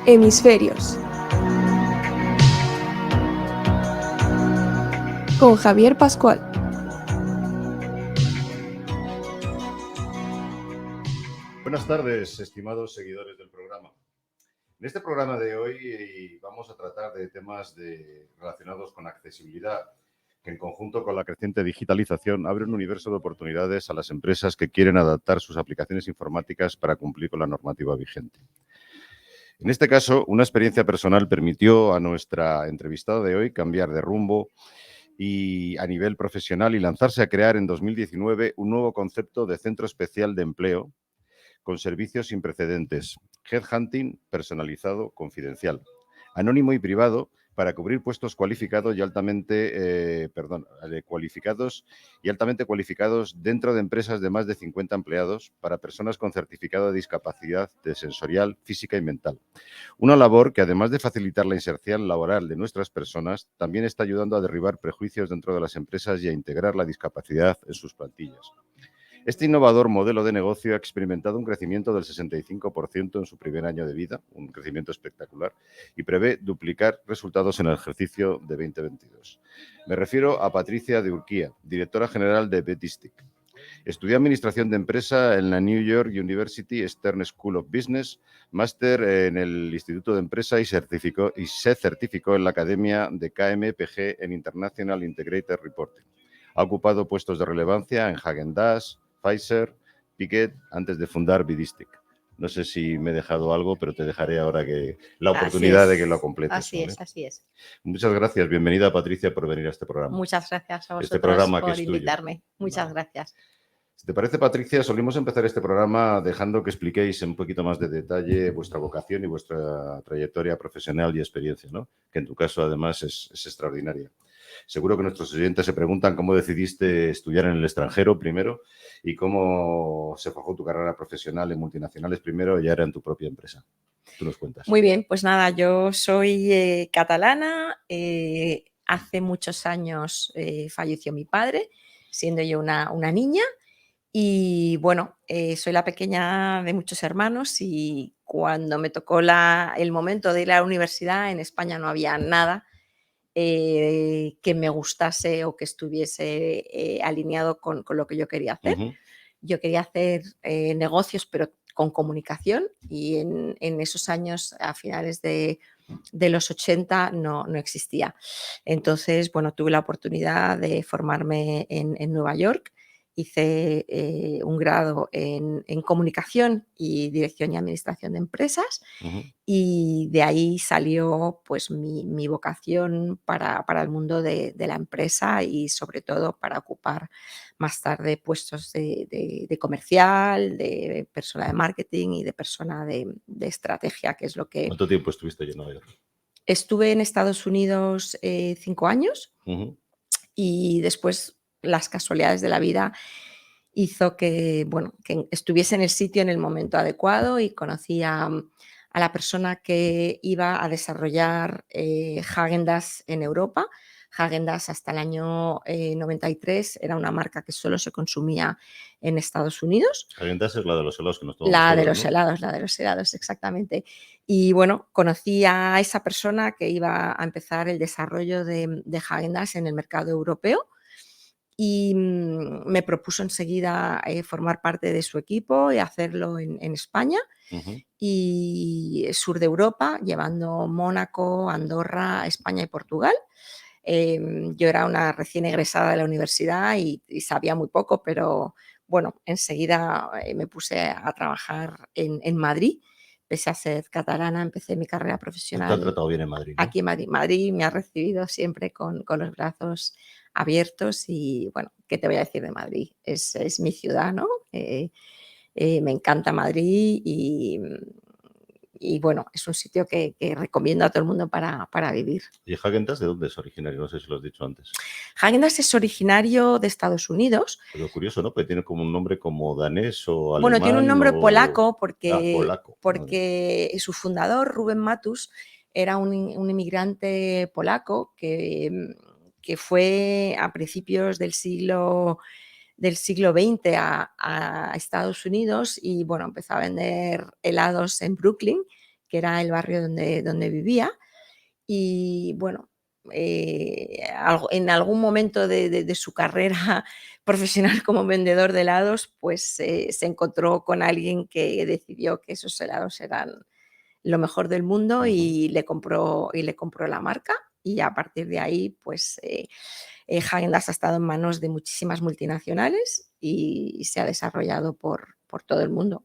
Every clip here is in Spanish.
Hemisferios. Con Javier Pascual. Buenas tardes, estimados seguidores del programa. En este programa de hoy vamos a tratar de temas relacionados con accesibilidad, que en conjunto con la creciente digitalización abre un universo de oportunidades a las empresas que quieren adaptar sus aplicaciones informáticas para cumplir con la normativa vigente. En este caso, una experiencia personal permitió a nuestra entrevistada de hoy cambiar de rumbo y a nivel profesional y lanzarse a crear en 2019 un nuevo concepto de centro especial de empleo con servicios sin precedentes, headhunting personalizado, confidencial, anónimo y privado para cubrir puestos cualificados y altamente cualificados dentro de empresas de más de 50 empleados para personas con certificado de discapacidad sensorial, física y mental. Una labor que, además de facilitar la inserción laboral de nuestras personas, también está ayudando a derribar prejuicios dentro de las empresas y a integrar la discapacidad en sus plantillas. Este innovador modelo de negocio ha experimentado un crecimiento del 65% en su primer año de vida, un crecimiento espectacular, y prevé duplicar resultados en el ejercicio de 2022. Me refiero a Patricia de Urquía, directora general de Betistic. Estudió Administración de Empresa en la New York University Stern School of Business, máster en el Instituto de Empresa y se certificó en la Academia de KMPG en International Integrated Reporting. Ha ocupado puestos de relevancia en Häagen-Dazs, Pfizer, Piquet, antes de fundar Vidistic. No sé si me he dejado algo, pero te dejaré ahora la oportunidad de que lo completes. Así es. Muchas gracias. Bienvenida, Patricia, por venir a este programa. Muchas gracias a vosotros por invitarme. Muchas gracias. Si te parece, Patricia, solimos empezar este programa dejando que expliquéis en un poquito más de detalle vuestra vocación y vuestra trayectoria profesional y experiencia, ¿no? Que en tu caso, además, es extraordinaria. Seguro que nuestros oyentes se preguntan cómo decidiste estudiar en el extranjero primero y cómo se forjó tu carrera profesional en multinacionales primero y ahora en tu propia empresa. Tú nos cuentas. Muy bien, pues nada, yo soy catalana. Hace muchos años falleció mi padre, siendo yo una niña. Y bueno, soy la pequeña de muchos hermanos y cuando me tocó el momento de ir a la universidad, en España no había nada que me gustase o que estuviese alineado con lo que yo quería hacer. Uh-huh. Yo quería hacer negocios, pero con comunicación, y en esos años, a finales de los 80, no existía. Entonces, bueno, tuve la oportunidad de formarme en Nueva York. Hice un grado en comunicación y dirección y administración de empresas. Uh-huh. Y de ahí salió pues mi vocación para el mundo de la empresa y sobre todo para ocupar más tarde puestos de comercial, de persona de marketing y de persona de estrategia, que es lo que... ¿Cuánto tiempo estuviste allí en Nueva York? Estuve en Estados Unidos 5 años. Uh-huh. Y después las casualidades de la vida hizo que estuviese en el sitio en el momento adecuado y conocí a la persona que iba a desarrollar Häagen-Dazs en Europa. Häagen-Dazs hasta el año 93 era una marca que solo se consumía en Estados Unidos. Häagen-Dazs es la de los helados que nos tomamos La todos, de los ¿no? helados, la de los helados, exactamente. Y bueno, conocí a esa persona que iba a empezar el desarrollo de Häagen-Dazs en el mercado europeo. Y me propuso enseguida formar parte de su equipo y hacerlo en España. Uh-huh. Y sur de Europa, llevando Mónaco, Andorra, España y Portugal. Yo era una recién egresada de la universidad y sabía muy poco, pero bueno, enseguida me puse a trabajar en Madrid. Pese a ser catalana, empecé mi carrera profesional. Te ha tratado bien en Madrid, ¿no? Aquí en Madrid. Madrid me ha recibido siempre con los brazos abiertos y bueno, ¿qué te voy a decir de Madrid? Es mi ciudad, ¿no? Me encanta Madrid y bueno, es un sitio que recomiendo a todo el mundo para vivir. ¿Y Häagen-Dazs de dónde es originario? No sé si lo has dicho antes. Häagen-Dazs es originario de Estados Unidos. Pero curioso, ¿no? Porque tiene como un nombre como danés o alemán. Bueno, tiene un nombre polaco porque, polaco. porque su fundador, Rubén Matus, era un inmigrante polaco que fue a principios del siglo XX a Estados Unidos y bueno, empezó a vender helados en Brooklyn que era el barrio donde vivía. Y bueno, en algún momento de su carrera profesional como vendedor de helados, pues se encontró con alguien que decidió que esos helados eran lo mejor del mundo Ujú. y le compró la marca. Y a partir de ahí, pues Häagen-Dazs ha estado en manos de muchísimas multinacionales y se ha desarrollado por todo el mundo.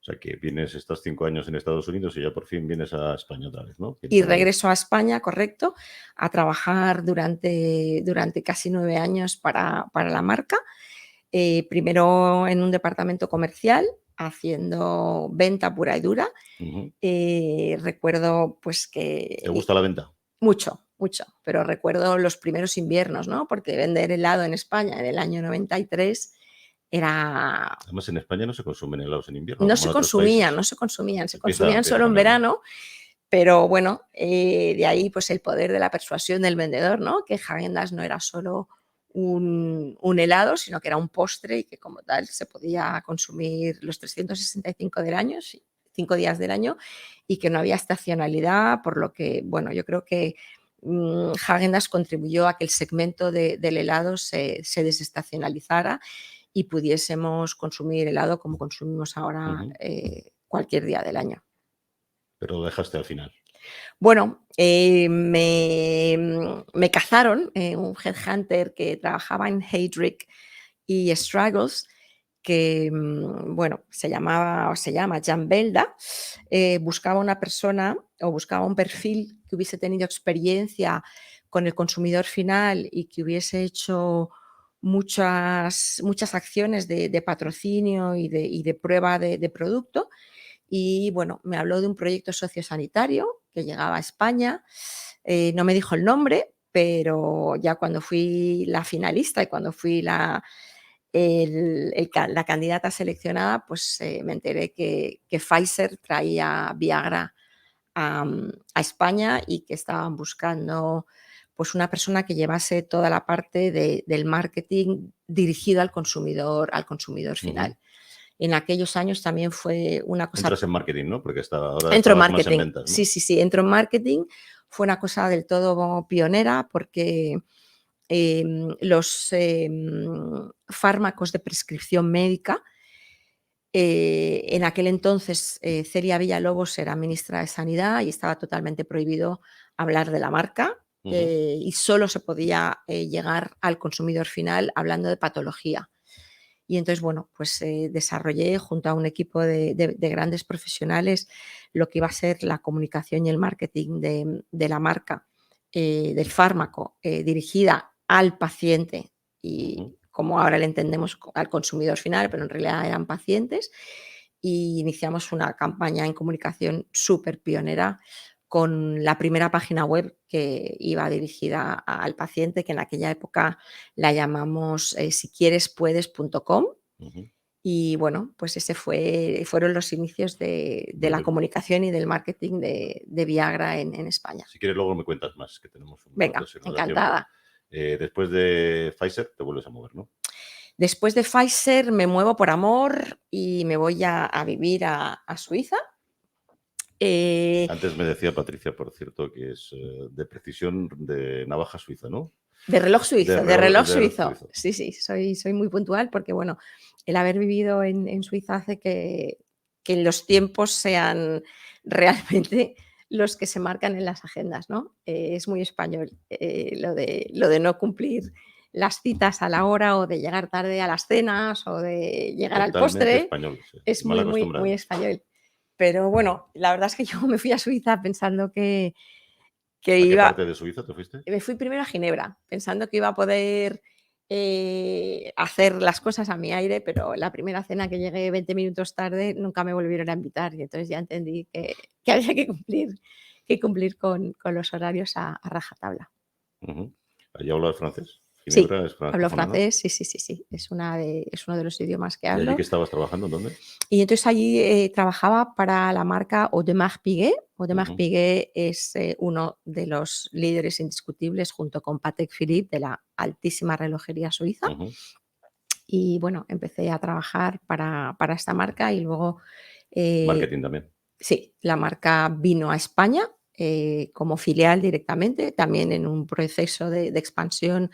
O sea, que estás 5 años en Estados Unidos y ya por fin vienes a España otra vez, ¿no? Y regreso a España, correcto, a trabajar durante casi 9 años para la marca. Primero en un departamento comercial, haciendo venta pura y dura. Ujú. Recuerdo, pues, ¿Te que gusta la venta? mucho, mucho, pero recuerdo los primeros inviernos, ¿no? Porque vender helado en España en el año 93 era Además, en España no se consumen helados en invierno, no como se en otros consumían, países. no se consumían, se Empieza consumían empieza a solo en cambiar, ¿no? verano, pero bueno, de ahí, pues, el poder de la persuasión del vendedor, ¿no? Que Häagen-Dazs no era solo un helado, sino que era un postre y que como tal se podía consumir los 365 del año, 5 días del año, y que no había estacionalidad, por lo que, bueno, yo creo que, Häagen-Dazs contribuyó a que el segmento del helado se desestacionalizara y pudiésemos consumir helado como consumimos ahora, Ujú. cualquier día del año. Pero lo dejaste al final. Bueno, me cazaron, un headhunter que trabajaba en Heydrick y Struggles, que, bueno, se llama Jan Belda, buscaba una persona o buscaba un perfil que hubiese tenido experiencia con el consumidor final y que hubiese hecho muchas acciones de patrocinio y de prueba de producto. Y bueno, me habló de un proyecto sociosanitario que llegaba a España. No me dijo el nombre, pero ya cuando fui la finalista y cuando fui la candidata seleccionada, pues me enteré que Pfizer traía Viagra a España y que estaban buscando, pues, una persona que llevase toda la parte del marketing dirigido al consumidor Ujú. final. En aquellos años también fue una cosa. Entras en marketing, ¿no? Porque ahora Entro en estabas más en marketing, ventas, sí, ¿no? sí, sí, entro en marketing. Fue una cosa del todo pionera porque, los, fármacos de prescripción médica, en aquel entonces, Celia Villalobos era ministra de Sanidad y estaba totalmente prohibido hablar de la marca, Ujú. y solo se podía, llegar al consumidor final hablando de patología. Y entonces, bueno, pues desarrollé junto a un equipo de grandes profesionales lo que iba a ser la comunicación y el marketing de la marca, del fármaco, dirigida al paciente y Ujú. como ahora le entendemos al consumidor final, pero en realidad eran pacientes. Y iniciamos una campaña en comunicación súper pionera con la primera página web que iba dirigida al paciente, que en aquella época la llamamos siquierespuedes.com. Ujú. Y bueno, pues fueron los inicios de Muy la bien. comunicación y del marketing de Viagra en España. Si quieres, luego me cuentas más, que tenemos un rato Venga, si nos da tiempo. encantada. Después de Pfizer, te vuelves a mover, ¿no? Después de Pfizer me muevo por amor y me voy a vivir a Suiza. Eh, Antes me decía Patricia, por cierto, que es de precisión de navaja suiza, ¿no? De reloj suizo, de reloj De reloj suizo. suizo. Sí, sí, soy muy puntual porque, bueno, el haber vivido en Suiza hace que los tiempos sean realmente los que se marcan en las agendas, ¿no? Es muy español, lo de no cumplir las citas a la hora o de llegar tarde a las cenas o de llegar al Totalmente postre, español, sí. es Mal muy, muy, acostumbrado. muy español. Pero bueno, la verdad es que yo me fui a Suiza pensando que ¿A qué iba. parte de Suiza te fuiste? Me fui primero a Ginebra, pensando que iba a poder, hacer las cosas a mi aire, pero la primera cena que llegué 20 minutos tarde nunca me volvieron a invitar y entonces ya entendí que había que cumplir con los horarios a rajatabla. Ujú. ¿Allí hablas francés? Sí, Ginebra es hablo francófona, ¿no? francés, sí, sí, sí, sí, es uno de los idiomas que ¿Y allí hablo. que estabas trabajando? ¿En dónde? Y entonces allí, trabajaba para la marca Audemars Piguet. Audemars Ujú. Piguet es, uno de los líderes indiscutibles junto con Patek Philippe de la altísima relojería suiza. Ujú. Y bueno, empecé a trabajar para esta marca y luego, eh, Marketing también. Sí, la marca vino a España como filial directamente, también en un proceso de expansión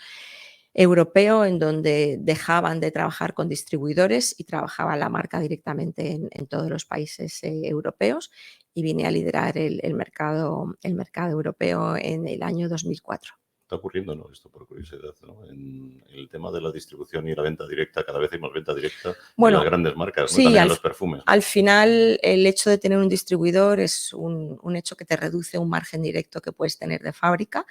europeo en donde dejaban de trabajar con distribuidores y trabajaba la marca directamente en todos los países europeos y vine a liderar el mercado europeo en el año 2004. Está ocurriendo, ¿no? Esto por curiosidad, ¿no? En el tema de la distribución y la venta directa, cada vez hay más venta directa en las Bueno, grandes marcas, ¿no? sí, También en los perfumes. al final el hecho de tener un distribuidor es un hecho que te reduce un margen directo que puedes tener de fábrica.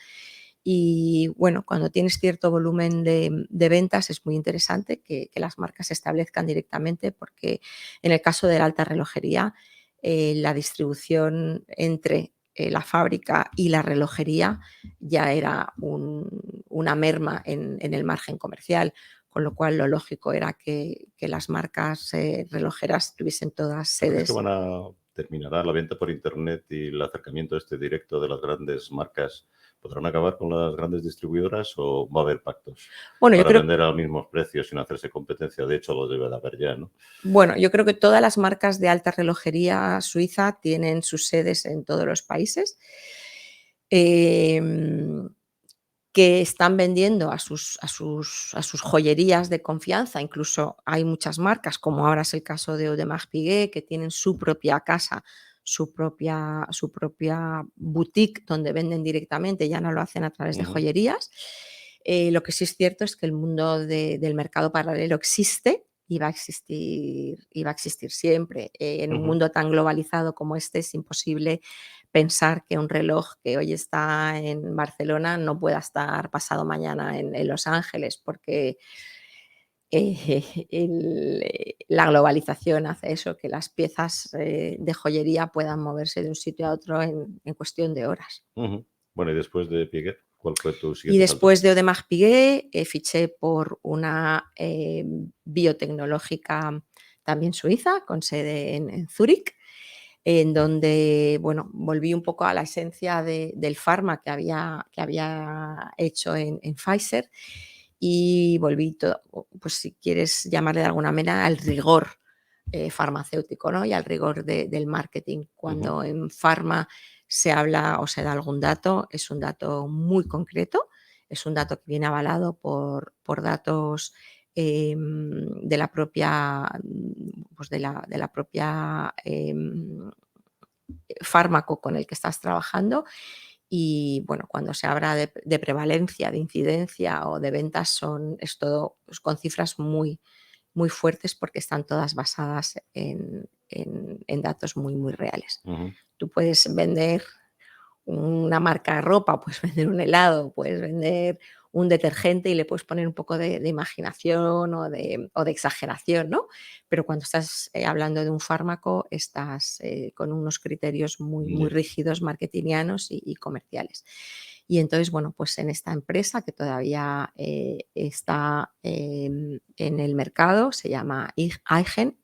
Y bueno, cuando tienes cierto volumen de ventas es muy interesante que las marcas se establezcan directamente porque en el caso de la alta relojería, la distribución entre la fábrica y la relojería ya era una merma en el margen comercial, con lo cual lo lógico era que las marcas relojeras tuviesen todas ¿Tú crees que sedes. terminará la venta por internet y el acercamiento directo de las grandes marcas? ¿Podrán acabar con las grandes distribuidoras o va a haber pactos Bueno, yo para creo vender a los mismos precios sin hacerse competencia? De hecho, lo debe de haber ya, ¿no? Bueno, yo creo que todas las marcas de alta relojería suiza tienen sus sedes en todos los países, em, que están vendiendo a sus joyerías de confianza. Incluso hay muchas marcas, como ahora es el caso de Audemars Piguet, que tienen su propia casa, su propia boutique donde venden directamente, ya no lo hacen a través de Ujú, joyerías. Lo que sí es cierto es que el mundo del mercado paralelo existe y va a existir siempre. En un ujú. mundo tan globalizado como este es imposible pensar que un reloj que hoy está en Barcelona no pueda estar pasado mañana en Los Ángeles, porque la globalización hace eso, que las piezas de joyería puedan moverse de un sitio a otro en cuestión de horas. Ujú. Bueno, y después de Piqué, ¿cuál fue tu Y siguiente salto? después de Audemars Piguet, fiché por una biotecnológica también suiza, con sede en Zúrich, en donde, bueno, volví un poco a la esencia del pharma que había hecho en Pfizer y volví, pues si quieres llamarle de alguna manera, al rigor farmacéutico, ¿no? Y al rigor del marketing. Ujú. Cuando en pharma se habla o se da algún dato, es un dato muy concreto, es un dato que viene avalado por datos de la propia, pues de la propia fármaco con el que estás trabajando. Y bueno, cuando se habla de prevalencia, de incidencia o de ventas, es todo pues, con cifras muy, muy fuertes porque están todas basadas en datos muy, muy reales. Ujú. Tú puedes vender una marca de ropa, puedes vender un helado, puedes vender un detergente y le puedes poner un poco de imaginación o de exageración, ¿no? Pero cuando estás hablando de un fármaco, estás con unos criterios muy, muy Ya. rígidos, marketingianos y comerciales. Y entonces, bueno, pues en esta empresa que todavía está en el mercado, se llama IGEN,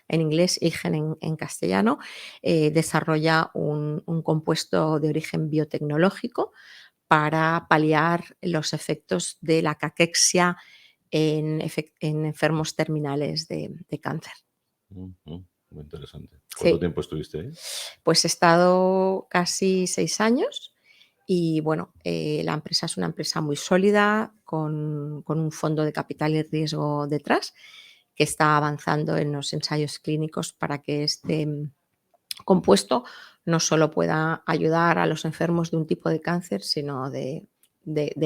en inglés, IGEN en castellano, desarrolla un compuesto de origen biotecnológico para paliar los efectos de la caquexia en enfermos terminales de cáncer. Ujú. Muy interesante. ¿Cuánto Sí, tiempo estuviste ahí? pues he estado casi 6 años y bueno, la empresa es una empresa muy sólida, con un fondo de capital y riesgo detrás, que está avanzando en los ensayos clínicos para que este compuesto no solo pueda ayudar a los enfermos de un tipo de cáncer, sino de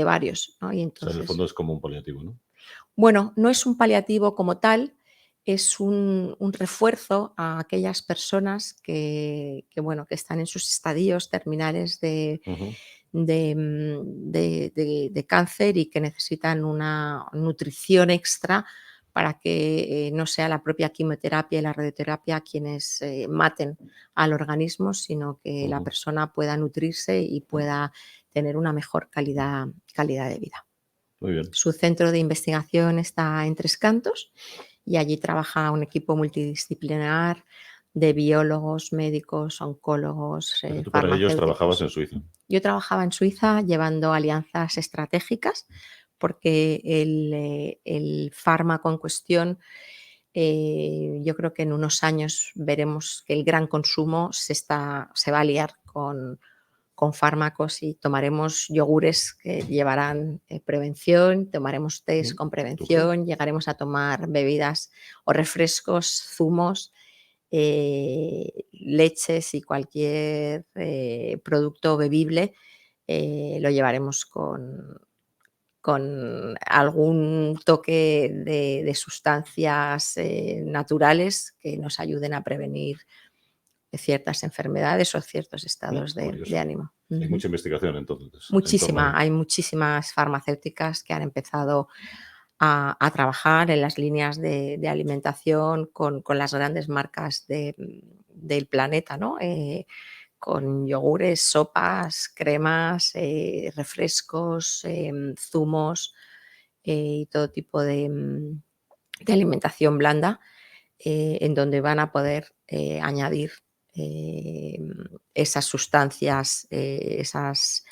varios, ¿no? Y O sea, en el entonces, fondo es como un paliativo, ¿no? bueno, no es un paliativo como tal, es un refuerzo a aquellas personas bueno, que están en sus estadios terminales Ujú. de cáncer y que necesitan una nutrición extra para que no sea la propia quimioterapia y la radioterapia quienes maten al organismo, sino que la Ujú. persona pueda nutrirse y pueda tener una mejor calidad de vida. Muy bien. Su centro de investigación está en Tres Cantos y allí trabaja un equipo multidisciplinar de biólogos, médicos, oncólogos, Pero tú para ellos trabajabas en farmacéuticos. Suiza. Yo trabajaba en Suiza llevando alianzas estratégicas porque el fármaco en cuestión Yo creo que en unos años veremos que el gran consumo se va a liar con fármacos y tomaremos yogures que llevarán prevención, tomaremos tés con prevención, llegaremos a tomar bebidas o refrescos, zumos, leches y cualquier producto bebible lo llevaremos con algún toque de sustancias naturales que nos ayuden a prevenir ciertas enfermedades o ciertos estados de Curioso. ánimo. Hay mucha investigación entonces. Muchísima. Hay muchísimas farmacéuticas que han empezado a trabajar en las líneas de alimentación con las grandes marcas del planeta, ¿no? Con yogures, sopas, cremas, refrescos, zumos y todo tipo de alimentación blanda, en donde van a poder añadir esas sustancias, esas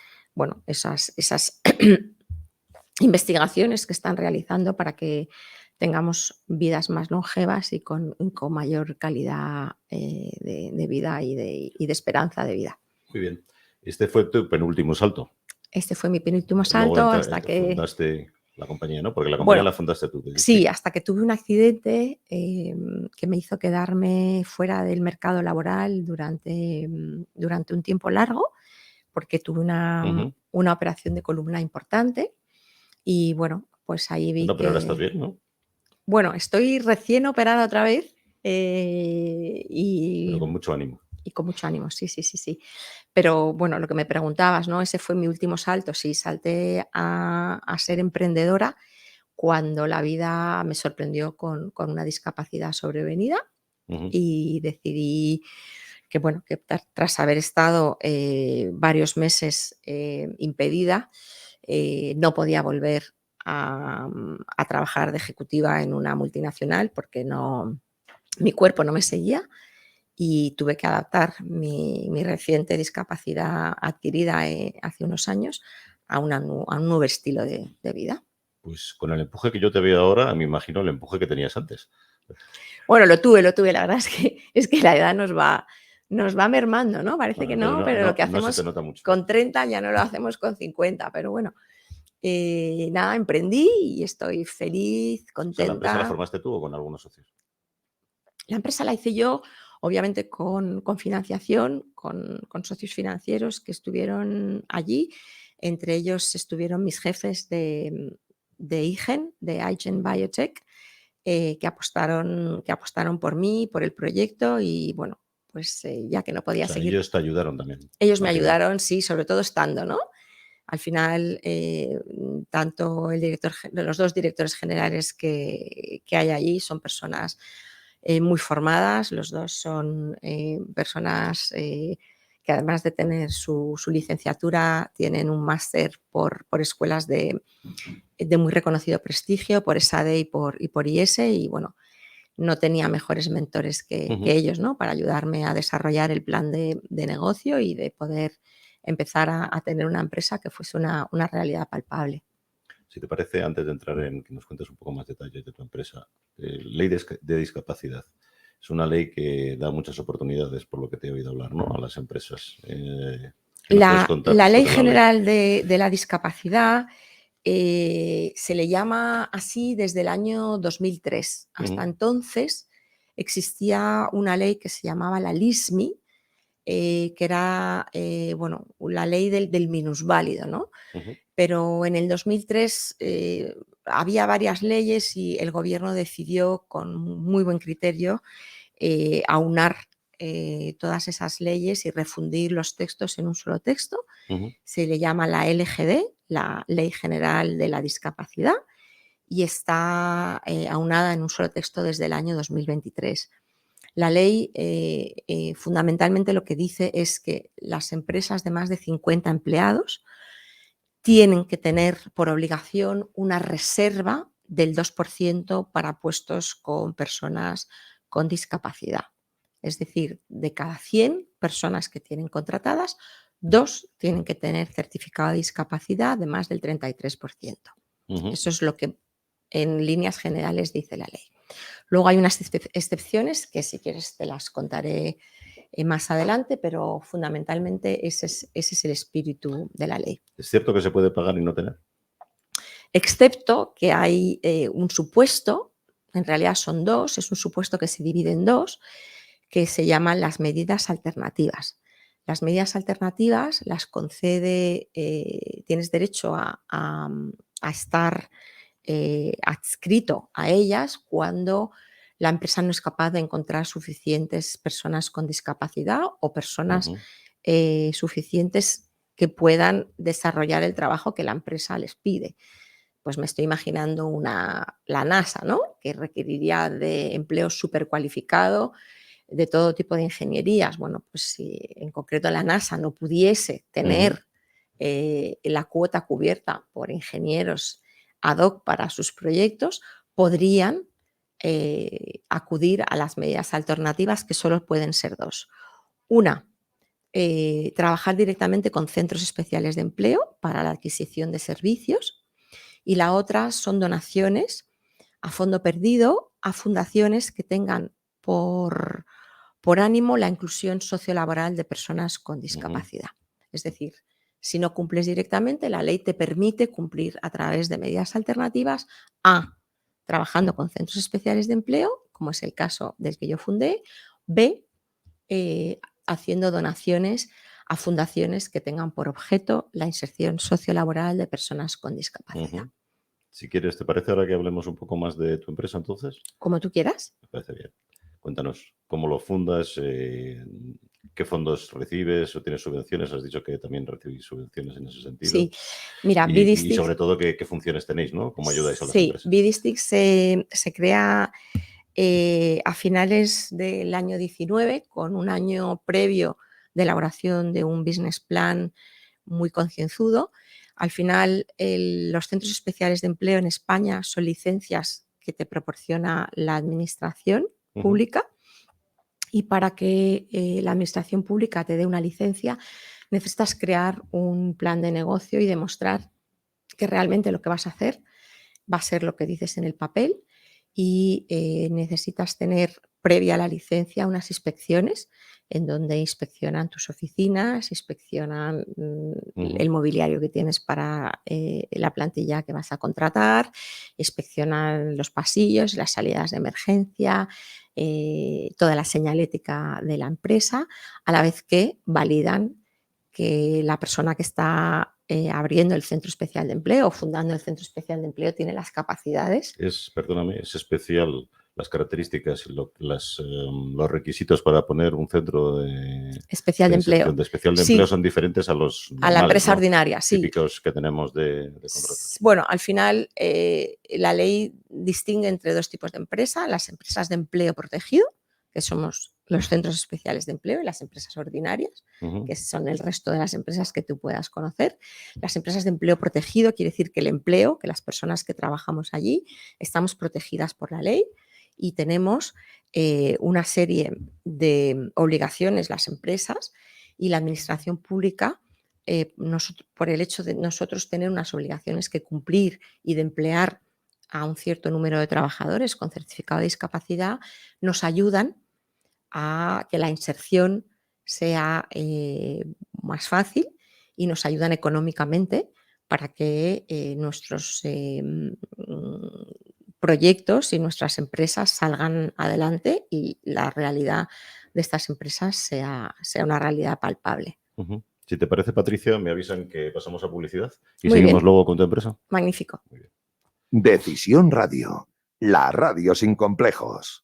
investigaciones que están realizando para que tengamos vidas más longevas y con mayor calidad de vida y de esperanza de vida. Muy bien. Este fue tu penúltimo salto. Este fue mi penúltimo Luego salto hasta que... fundaste la compañía, ¿no? Porque la compañía Bueno, la fundaste tú. sí, hasta que tuve un accidente que me hizo quedarme fuera del mercado laboral durante un tiempo largo, porque tuve una operación de columna importante y bueno, pues ahí vi No, pero ahora que... estás bien, ¿no? Bueno, estoy recién operada otra vez Pero con mucho ánimo. y con mucho ánimo, sí, sí, sí, sí. Pero bueno, lo que me preguntabas, ¿no? Ese fue mi último salto. Sí, salté a ser emprendedora cuando la vida me sorprendió con una discapacidad sobrevenida y decidí que, bueno, que tras haber estado varios meses impedida, no podía volver a trabajar de ejecutiva en una multinacional porque mi cuerpo no me seguía y tuve que adaptar mi reciente discapacidad adquirida hace unos años a un nuevo estilo de vida. Pues con el empuje que yo te veo ahora, me imagino el empuje que tenías antes. Bueno, lo tuve. La verdad es que la edad nos va mermando, ¿no? Parece que no, pero lo que no se hacemos te nota mucho. con 30 ya no lo hacemos con 50, pero bueno. Nada, emprendí y estoy feliz, O sea, ¿la empresa la contenta. formaste tú o con algunos socios? La empresa la hice yo, obviamente con financiación, con socios financieros que estuvieron allí. Entre ellos estuvieron mis jefes de IGEN, de IGEN Biotech, que apostaron por mí, por el proyecto y bueno, pues ya que no O podía sea, seguir. ellos te ayudaron también. Ellos me al final. ayudaron, sí, sobre todo estando, ¿no? Al final, tanto los dos directores generales que hay allí son personas muy formadas, los dos son personas que además de tener su licenciatura, tienen un máster por escuelas de muy reconocido prestigio, por ESADE y por IS, y bueno, no tenía mejores mentores que ellos, ¿no? Para ayudarme a desarrollar el plan de negocio y de poder empezar a tener una empresa que fuese una realidad palpable. Si te parece, antes de entrar en que nos cuentes un poco más detalles de tu empresa, ley de discapacidad. Es una ley que da muchas oportunidades, por lo que te he oído hablar, ¿no? A las empresas. La Ley General de la Discapacidad se le llama así desde el año 2003. Hasta entonces existía una ley que se llamaba la LISMI, que era la ley del minusválido, ¿no? Pero en el 2003 había varias leyes y el gobierno decidió, con muy buen criterio, aunar todas esas leyes y refundir los textos en un solo texto. Se le llama la LGD, la Ley General de la Discapacidad, y está aunada en un solo texto desde el año 2023. La ley fundamentalmente lo que dice es que las empresas de más de 50 empleados tienen que tener por obligación una reserva del 2% para puestos con personas con discapacidad. Es decir, de cada 100 personas que tienen contratadas, 2 tienen que tener certificado de discapacidad de más del 33%. Eso es lo que en líneas generales dice la ley. Luego hay unas excepciones que si quieres te las contaré más adelante, pero fundamentalmente ese es el espíritu de la ley. ¿Es cierto que se puede pagar y no tener? Excepto que hay un supuesto, en realidad son dos, es un supuesto que se divide en dos, que se llaman las medidas alternativas. Las medidas alternativas las concede, tienes derecho a estar adscrito a ellas cuando la empresa no es capaz de encontrar suficientes personas con discapacidad o personas Ujú. suficientes que puedan desarrollar el trabajo que la empresa les pide. Pues me estoy imaginando la NASA, ¿no? Que requeriría de empleo súper cualificado, de todo tipo de ingenierías. Bueno, pues si en concreto la NASA no pudiese tener la cuota cubierta por ingenieros ad hoc para sus proyectos, podrían acudir a las medidas alternativas, que solo pueden ser dos. Una, trabajar directamente con centros especiales de empleo para la adquisición de servicios, y la otra son donaciones a fondo perdido a fundaciones que tengan por ánimo la inclusión sociolaboral de personas con discapacidad. Es decir, si no cumples directamente, la ley te permite cumplir a través de medidas alternativas a trabajando con centros especiales de empleo, como es el caso del que yo fundé, b haciendo donaciones a fundaciones que tengan por objeto la inserción sociolaboral de personas con discapacidad. Ujú. Si quieres, ¿te parece ahora que hablemos un poco más de tu empresa entonces? Como tú quieras. Me parece bien. Cuéntanos cómo lo fundas, qué fondos recibes o tienes subvenciones. Has dicho que también recibís subvenciones en ese sentido. Sí, mira, Y sobre todo, ¿qué funciones tenéis, ¿no? ¿Cómo ayudáis a las empresas? BDSTIC se crea a finales del año 19, con un año previo de elaboración de un business plan muy concienzudo. Al final, los centros especiales de empleo en España son licencias que te proporciona la administración pública, y para que la administración pública te dé una licencia necesitas crear un plan de negocio y demostrar que realmente lo que vas a hacer va a ser lo que dices en el papel, y necesitas tener previa a la licencia unas inspecciones en donde inspeccionan tus oficinas, inspeccionan el mobiliario que tienes para la plantilla que vas a contratar, inspeccionan los pasillos, las salidas de emergencia, toda la señalética de la empresa, a la vez que validan que la persona que está abriendo el centro especial de empleo o fundando el centro especial de empleo tiene las capacidades. Perdóname, es especial las características y los requisitos para poner un centro especial de empleo. Empleo son diferentes a los normales, a la empresa ¿no? ordinaria, sí. Típicos que tenemos de contratos. Bueno, al final la ley distingue entre dos tipos de empresa: las empresas de empleo protegido, que somos los centros especiales de empleo, y las empresas ordinarias, que son el resto de las empresas que tú puedas conocer. Las empresas de empleo protegido quiere decir que el empleo, que las personas que trabajamos allí, estamos protegidas por la ley y tenemos una serie de obligaciones las empresas y la administración pública. Por el hecho de nosotros tener unas obligaciones que cumplir y de emplear a un cierto número de trabajadores con certificado de discapacidad, nos ayudan a que la inserción sea más fácil, y nos ayudan económicamente para que nuestros proyectos y nuestras empresas salgan adelante y la realidad de estas empresas sea una realidad palpable. Si te parece, Patricia, me avisan que pasamos a publicidad y Muy seguimos bien. luego con tu empresa. Magnífico. Muy bien. Decisión Radio, la radio sin complejos.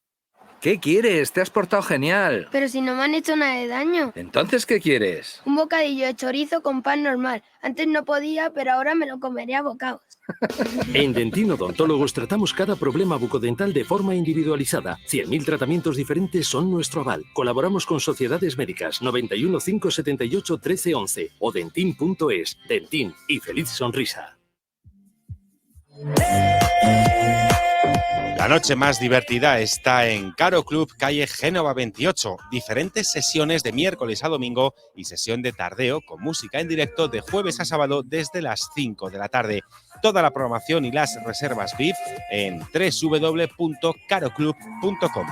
¿Qué quieres? Te has portado genial. Pero si no me han hecho nada de daño. ¿Entonces qué quieres? Un bocadillo de chorizo con pan normal. Antes no podía, pero ahora me lo comeré a bocados. En Dentin Odontólogos tratamos cada problema bucodental de forma individualizada. 100.000 tratamientos diferentes son nuestro aval. Colaboramos con sociedades médicas. 91 578 1311 o dentin.es. Dentin y feliz sonrisa. La noche más divertida está en Caro Club, calle Génova 28. Diferentes sesiones de miércoles a domingo y sesión de tardeo con música en directo de jueves a sábado desde las 5 de la tarde. toda la programación y las reservas VIP en www.caroclub.com.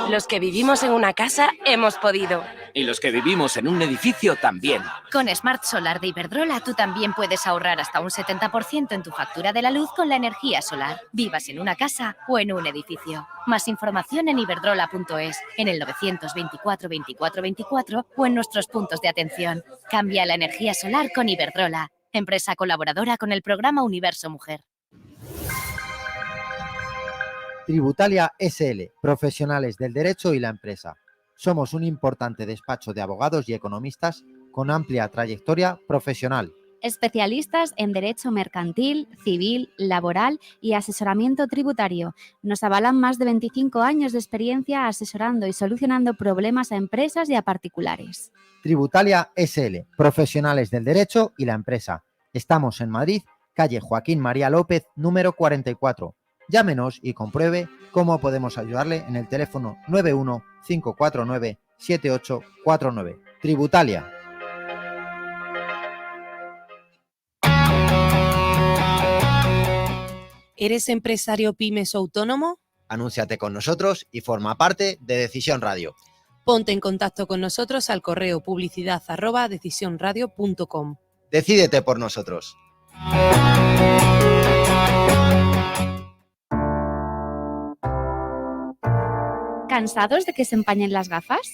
Los que vivimos en una casa hemos podido. Y los que vivimos en un edificio también. Con Smart Solar de Iberdrola tú también puedes ahorrar hasta un 70% en tu factura de la luz con la energía solar, vivas en una casa o en un edificio. Más información en iberdrola.es, en el 924 24 24 o en nuestros puntos de atención. Cambia la energía solar con Iberdrola, empresa colaboradora con el programa Universo Mujer. Tributalia SL, profesionales del derecho y la empresa. Somos un importante despacho de abogados y economistas con amplia trayectoria profesional. Especialistas en derecho mercantil, civil, laboral y asesoramiento tributario. Nos avalan más de 25 años de experiencia asesorando y solucionando problemas a empresas y a particulares. Tributalia SL, profesionales del derecho y la empresa. Estamos en Madrid, calle Joaquín María López, número 44. Llámenos y compruebe cómo podemos ayudarle en el teléfono 91 549 7849. Tributalia. ¿Eres empresario pymes o autónomo? Anúnciate con nosotros y forma parte de Decisión Radio. Ponte en contacto con nosotros al correo publicidad@decisionradio.com. Decídete por nosotros. ¿Cansados de que se empañen las gafas?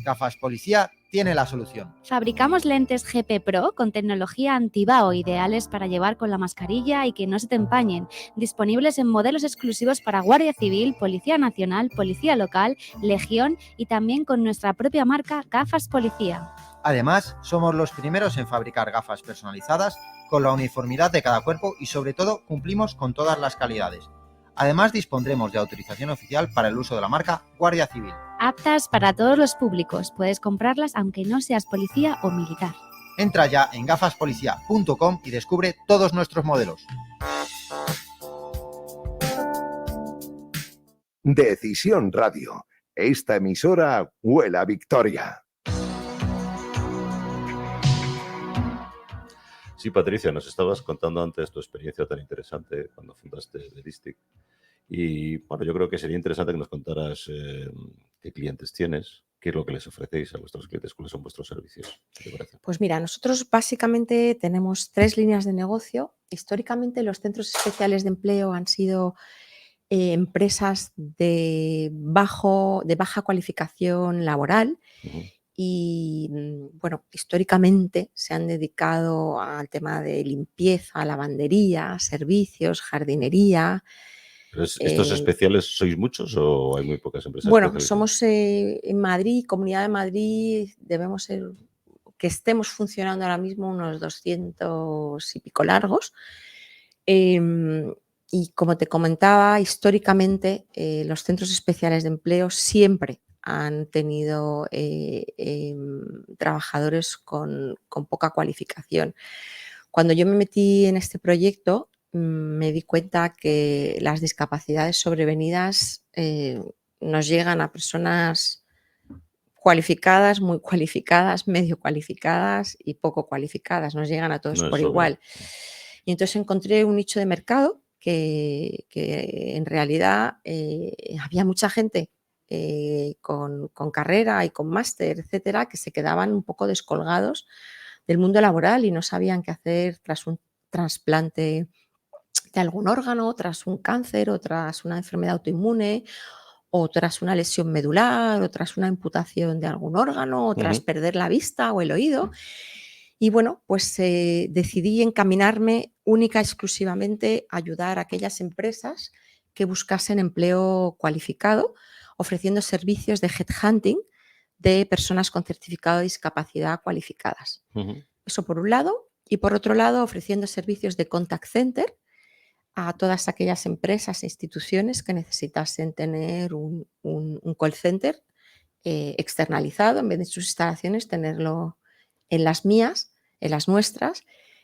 Gafas Policía tiene la solución. Fabricamos lentes GP Pro con tecnología antibao ideales para llevar con la mascarilla y que no se te empañen. Disponibles en modelos exclusivos para Guardia Civil, Policía Nacional, Policía Local, Legión y también con nuestra propia marca Gafas Policía. Además, somos los primeros en fabricar gafas personalizadas con la uniformidad de cada cuerpo y sobre todo cumplimos con todas las calidades. Además, dispondremos de autorización oficial para el uso de la marca Guardia Civil. Aptas para todos los públicos. Puedes comprarlas aunque no seas policía o militar. Entra ya en gafaspolicia.com y descubre todos nuestros modelos. Decisión Radio. Esta emisora huele a victoria. Sí, Patricia, nos estabas contando antes tu experiencia tan interesante cuando fundaste Veristic. Y bueno, yo creo que sería interesante que nos contaras qué clientes tienes, qué es lo que les ofrecéis a vuestros clientes, cuáles son vuestros servicios. ¿Qué te parece? Pues mira, nosotros básicamente tenemos 3 líneas de negocio. Históricamente los centros especiales de empleo han sido empresas de baja cualificación laboral. Uh-huh. Y bueno, históricamente se han dedicado al tema de limpieza, lavandería, servicios, jardinería. Pero ¿estos especiales sois muchos o hay muy pocas empresas? Bueno, somos en Madrid, Comunidad de Madrid, debemos ser, que estemos funcionando ahora mismo unos 200 y pico largos. Y como te comentaba, históricamente los centros especiales de empleo siempre han tenido trabajadores con poca cualificación. Cuando yo me metí en este proyecto, me di cuenta que las discapacidades sobrevenidas nos llegan a personas cualificadas, muy cualificadas, medio cualificadas y poco cualificadas. Nos llegan a todos por igual. Y entonces encontré un nicho de mercado que en realidad había mucha gente con carrera y con máster, etcétera, que se quedaban un poco descolgados del mundo laboral y no sabían qué hacer tras un trasplante de algún órgano, tras un cáncer o tras una enfermedad autoinmune o tras una lesión medular o tras una amputación de algún órgano o tras perder la vista o el oído. Y bueno, pues decidí encaminarme única y exclusivamente a ayudar a aquellas empresas que buscasen empleo cualificado, ofreciendo servicios de headhunting de personas con certificado de discapacidad cualificadas. Eso por un lado. Y por otro lado, ofreciendo servicios de contact center a todas aquellas empresas e instituciones que necesitasen tener un call center externalizado, en vez de sus instalaciones, tenerlo en las mías, en las nuestras,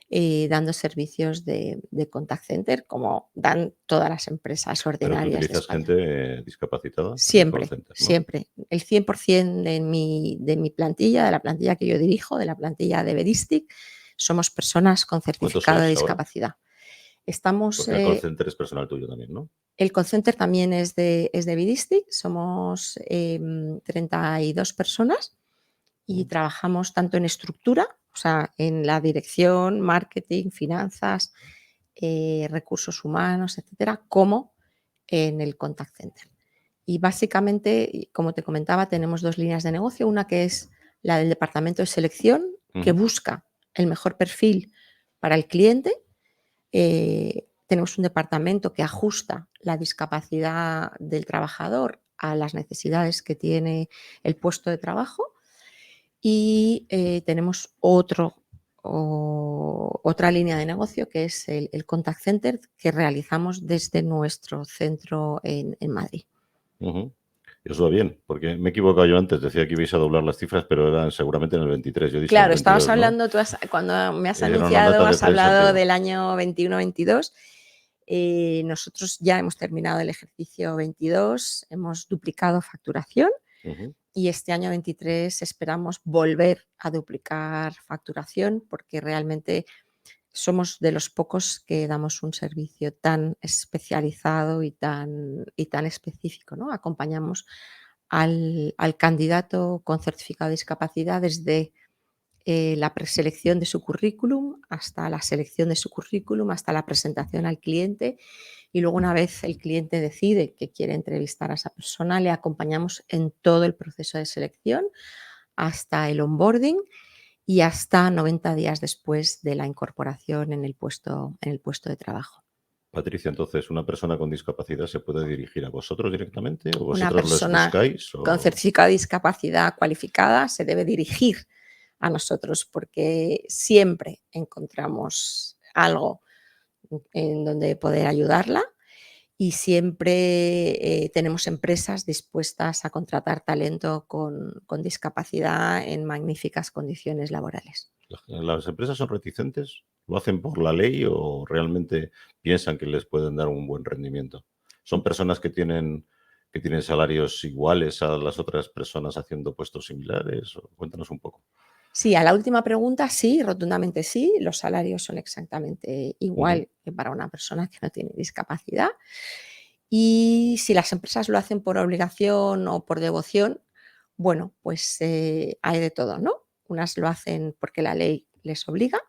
dando servicios de contact center, como dan todas las empresas ordinarias. ¿Pero tú utilizas gente discapacitada? Siempre, center, ¿no? Siempre. El 100% de mi plantilla, de la plantilla que yo dirijo, de la plantilla de Veristic, somos personas con certificado de sois ahora? discapacidad. Estamos, Porque el call center es personal tuyo también, ¿no? el call center también es de Bidistic, somos 32 personas y trabajamos tanto en estructura, o sea, en la dirección, marketing, finanzas, recursos humanos, etcétera, como en el contact center. Y básicamente, como te comentaba, tenemos dos líneas de negocio, una que es la del departamento de selección, que busca el mejor perfil para el cliente. Tenemos un departamento que ajusta la discapacidad del trabajador a las necesidades que tiene el puesto de trabajo y tenemos otra línea de negocio que es el contact center que realizamos desde nuestro centro en Madrid. Y os va bien, porque me he equivocado yo antes, decía que ibais a doblar las cifras, pero eran seguramente en el 23. Yo he dicho Claro, el 22, estabas ¿no? hablando, cuando me has Era una anunciado, nota de has prensa hablado antigua. del año 21-22. Nosotros ya hemos terminado el ejercicio 22, hemos duplicado facturación y este año 23 esperamos volver a duplicar facturación porque realmente somos de los pocos que damos un servicio tan especializado y tan específico, ¿no? Acompañamos al candidato con certificado de discapacidad desde la preselección de su currículum hasta la selección de su currículum, hasta la presentación al cliente y luego una vez el cliente decide que quiere entrevistar a esa persona, le acompañamos en todo el proceso de selección hasta el onboarding y hasta 90 días después de la incorporación en el puesto de trabajo. Patricia, entonces, ¿una persona con discapacidad se puede dirigir a vosotros directamente o Una vosotros les persona buscáis? con certificado de discapacidad cualificada se debe dirigir a nosotros porque siempre encontramos algo en donde poder ayudarla y siempre tenemos empresas dispuestas a contratar talento con discapacidad en magníficas condiciones laborales. ¿Las empresas son reticentes? ¿Lo hacen por la ley o realmente piensan que les pueden dar un buen rendimiento? ¿Son personas que tienen salarios iguales a las otras personas haciendo puestos similares? Cuéntanos un poco. Sí, a la última pregunta, sí, rotundamente sí. Los salarios son exactamente igual que para una persona que no tiene discapacidad. Y si las empresas lo hacen por obligación o por devoción, bueno, pues hay de todo, ¿no? Unas lo hacen porque la ley les obliga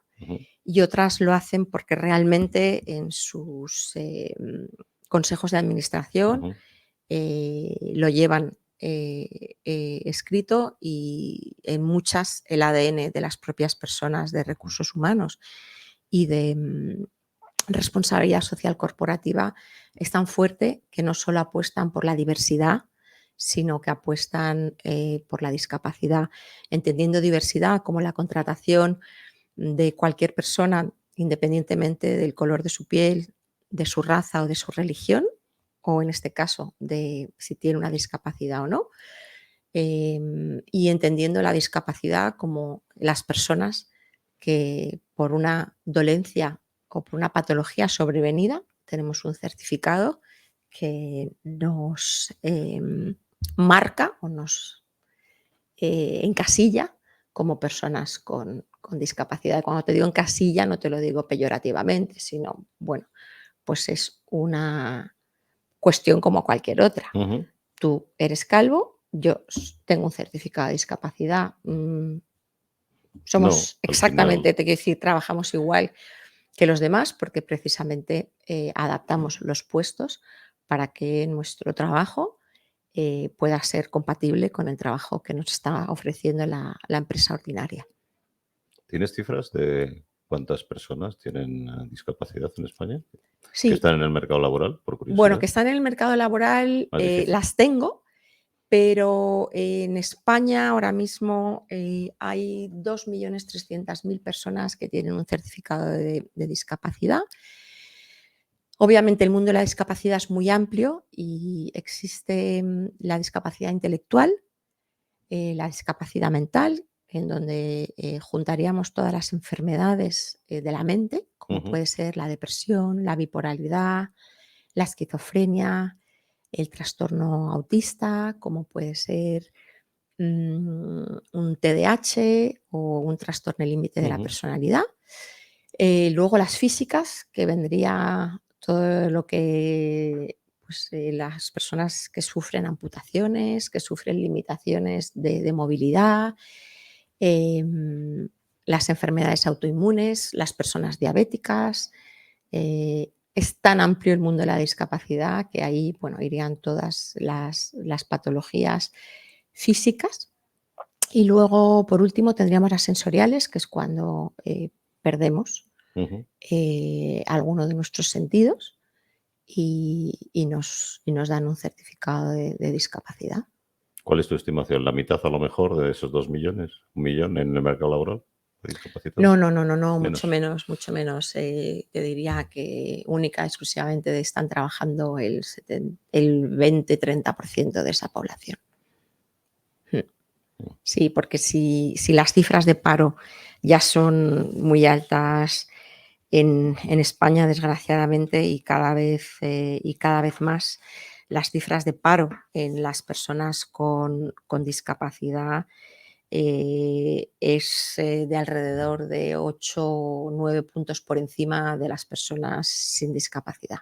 y otras lo hacen porque realmente en sus consejos de administración lo llevan escrito y en muchas el ADN de las propias personas de recursos humanos y de responsabilidad social corporativa es tan fuerte que no solo apuestan por la diversidad, sino que apuestan por la discapacidad, entendiendo diversidad como la contratación de cualquier persona independientemente del color de su piel, de su raza o de su religión, o en este caso de si tiene una discapacidad o no, y entendiendo la discapacidad como las personas que por una dolencia o por una patología sobrevenida tenemos un certificado que nos marca o nos encasilla como personas con discapacidad. Cuando te digo encasilla no te lo digo peyorativamente, sino, bueno, pues es una cuestión como cualquier otra. Tú eres calvo, yo tengo un certificado de discapacidad, somos exactamente, te quiero decir, trabajamos igual que los demás porque precisamente adaptamos los puestos para que nuestro trabajo pueda ser compatible con el trabajo que nos está ofreciendo la empresa ordinaria. ¿Tienes cifras de cuántas personas tienen discapacidad en España? Sí. ¿Que están en el mercado laboral, por curiosidad? Bueno, que están en el mercado laboral, las tengo, pero en España ahora mismo hay 2.300.000 personas que tienen un certificado de discapacidad. Obviamente el mundo de la discapacidad es muy amplio y existe la discapacidad intelectual, la discapacidad mental, en donde juntaríamos todas las enfermedades de la mente, como puede ser la depresión, la bipolaridad, la esquizofrenia, el trastorno autista, como puede ser un TDAH o un trastorno límite de la personalidad. Luego las físicas, que vendría todo lo que pues, las personas que sufren amputaciones, que sufren limitaciones de movilidad, las enfermedades autoinmunes, las personas diabéticas. Es tan amplio el mundo de la discapacidad que ahí bueno, irían todas las patologías físicas. Y luego, por último, tendríamos las sensoriales, que es cuando perdemos alguno de nuestros sentidos y nos dan un certificado de discapacidad. ¿Cuál es tu estimación? ¿La mitad a lo mejor de esos 2 millones? ¿1 millón en el mercado laboral de discapacitados? No, mucho menos. Te diría que única, exclusivamente están trabajando el 20-30% de esa población. Sí, porque si las cifras de paro ya son muy altas en España, desgraciadamente, y cada vez más, las cifras de paro en las personas con discapacidad es de alrededor de 8 o 9 puntos por encima de las personas sin discapacidad.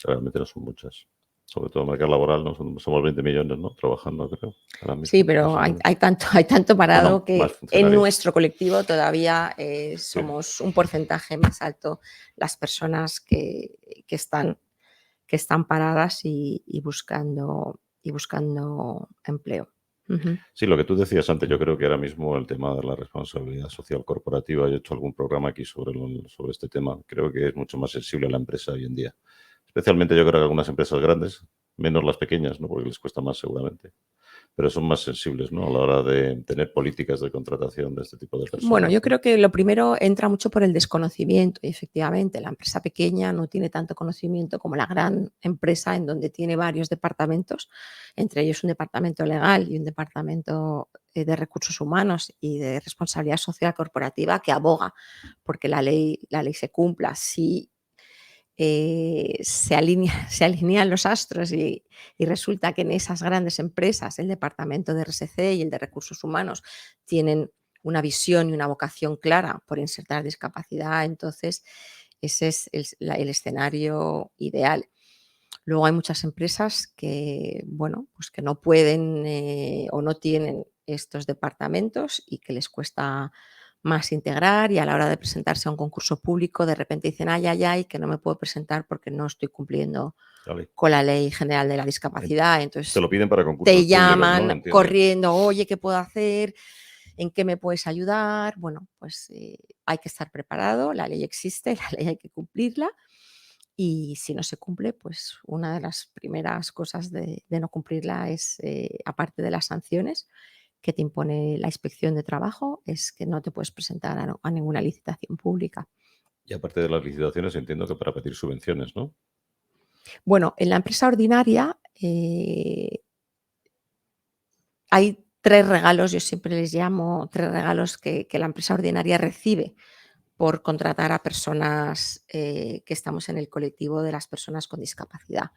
Realmente no son muchas. Sobre todo en el mercado laboral, ¿no? Somos 20 millones, ¿no? Trabajando, creo. Ahora mismo, sí, pero hay tanto parado que en nuestro colectivo todavía somos un porcentaje más alto las personas que están paradas y buscando empleo. Sí, lo que tú decías antes, yo creo que ahora mismo el tema de la responsabilidad social corporativa, yo he hecho algún programa aquí sobre este tema, creo que es mucho más sensible a la empresa hoy en día. Especialmente yo creo que algunas empresas grandes, menos las pequeñas, ¿no? Porque les cuesta más seguramente, pero son más sensibles, ¿no? A la hora de tener políticas de contratación de este tipo de personas. Bueno, yo creo que lo primero entra mucho por el desconocimiento y efectivamente la empresa pequeña no tiene tanto conocimiento como la gran empresa en donde tiene varios departamentos, entre ellos un departamento legal y un departamento de recursos humanos y de responsabilidad social corporativa que aboga porque la ley se cumpla. Si se alinean los astros y resulta que en esas grandes empresas el departamento de RSC y el de recursos humanos tienen una visión y una vocación clara por insertar discapacidad, entonces ese es el escenario ideal. Luego hay muchas empresas que, bueno, pues que no pueden o no tienen estos departamentos y que les cuesta más integrar y a la hora de presentarse a un concurso público de repente dicen ay, que no me puedo presentar porque no estoy cumpliendo con la Ley General de la Discapacidad. Entonces te lo piden para concursos te llaman públicos, ¿no? corriendo, oye, ¿qué puedo hacer? ¿En qué me puedes ayudar? Bueno, pues hay que estar preparado, la ley existe, la ley hay que cumplirla y si no se cumple, pues una de las primeras cosas de no cumplirla es, aparte de las sanciones que te impone la inspección de trabajo, es que no te puedes presentar a ninguna licitación pública. Y aparte de las licitaciones, entiendo que para pedir subvenciones, ¿no? Bueno, en la empresa ordinaria hay 3 regalos, yo siempre les llamo 3 regalos que la empresa ordinaria recibe por contratar a personas que estamos en el colectivo de las personas con discapacidad.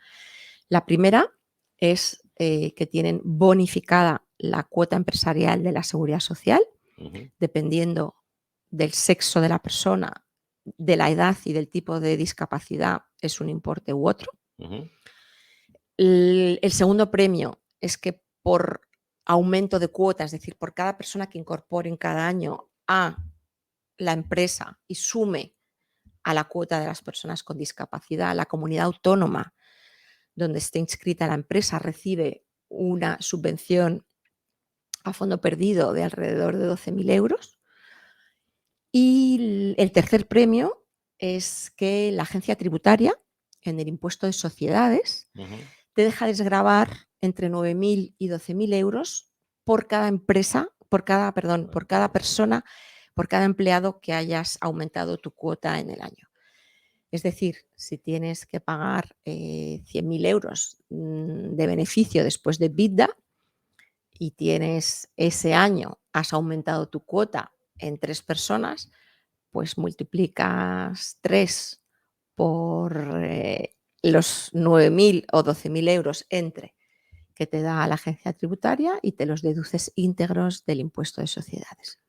La primera es que tienen bonificada la cuota empresarial de la seguridad social, dependiendo del sexo de la persona, de la edad y del tipo de discapacidad, es un importe u otro. El segundo premio es que por aumento de cuota, es decir, por cada persona que incorporen cada año a la empresa y sume a la cuota de las personas con discapacidad, la comunidad autónoma donde esté inscrita la empresa recibe una subvención a fondo perdido de alrededor de 12.000 euros. Y el tercer premio es que la agencia tributaria, en el impuesto de sociedades, te deja desgravar entre 9.000 y 12.000 euros por cada empresa, por cada persona, por cada empleado que hayas aumentado tu cuota en el año. Es decir, si tienes que pagar 100.000 euros de beneficio después de EBITDA y tienes ese año, has aumentado tu cuota en 3 personas, pues multiplicas 3 por los 9.000 o 12.000 euros entre que te da la agencia tributaria y te los deduces íntegros del impuesto de sociedades.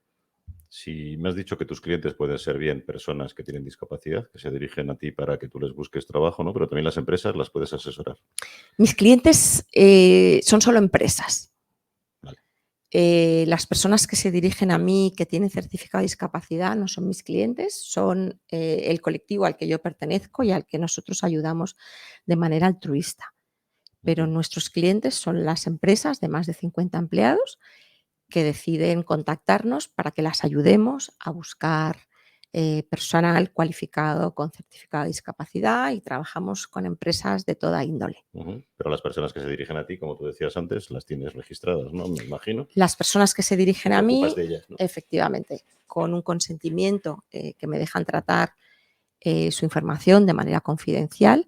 Si me has dicho que tus clientes pueden ser bien personas que tienen discapacidad, que se dirigen a ti para que tú les busques trabajo, ¿no? Pero también las empresas las puedes asesorar. Mis clientes son solo empresas. Las personas que se dirigen a mí, que tienen certificado de discapacidad, no son mis clientes, son el colectivo al que yo pertenezco y al que nosotros ayudamos de manera altruista. Pero nuestros clientes son las empresas de más de 50 empleados que deciden contactarnos para que las ayudemos a buscar personal cualificado con certificado de discapacidad, y trabajamos con empresas de toda índole. Pero las personas que se dirigen a ti, como tú decías antes, las tienes registradas, ¿no? Me imagino. Las personas que se dirigen a mí, ocupas de ellas, ¿no? efectivamente, con un consentimiento que me dejan tratar su información de manera confidencial,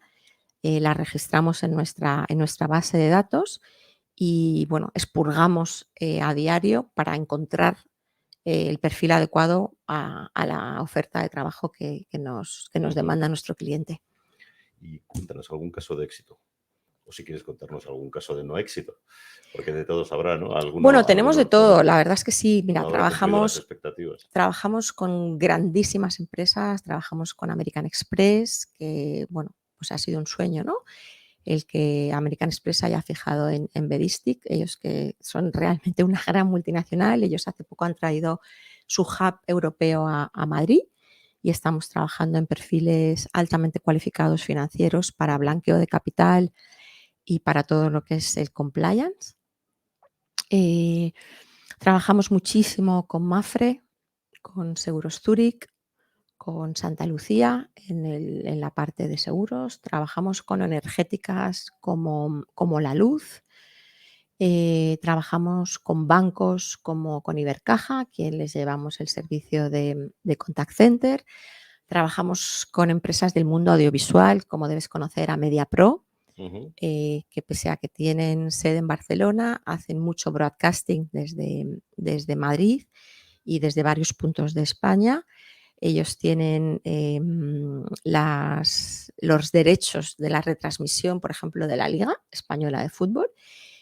la registramos en nuestra base de datos y, bueno, expurgamos a diario para encontrar el perfil adecuado a la oferta de trabajo que nos demanda nuestro cliente. Y cuéntanos algún caso de éxito. O si quieres contarnos algún caso de no éxito, porque de todos habrá, ¿no? Bueno, tenemos de todo, la verdad es que sí. Mira, no habrá cumplido las expectativas. trabajamos con grandísimas empresas, trabajamos con American Express, que, bueno, pues ha sido un sueño, ¿no? El que American Express haya fijado en Bedistic, ellos que son realmente una gran multinacional. Ellos hace poco han traído su hub europeo a Madrid y estamos trabajando en perfiles altamente cualificados financieros para blanqueo de capital y para todo lo que es el compliance. Trabajamos muchísimo con Mapfre, con Seguros Zurich, con Santa Lucía en la parte de seguros. Trabajamos con energéticas como La Luz. Trabajamos con bancos como con Ibercaja, a quien les llevamos el servicio de contact center. Trabajamos con empresas del mundo audiovisual, como debes conocer a MediaPro, que pese a que tienen sede en Barcelona, hacen mucho broadcasting desde Madrid y desde varios puntos de España. Ellos tienen los derechos de la retransmisión, por ejemplo, de la Liga Española de Fútbol,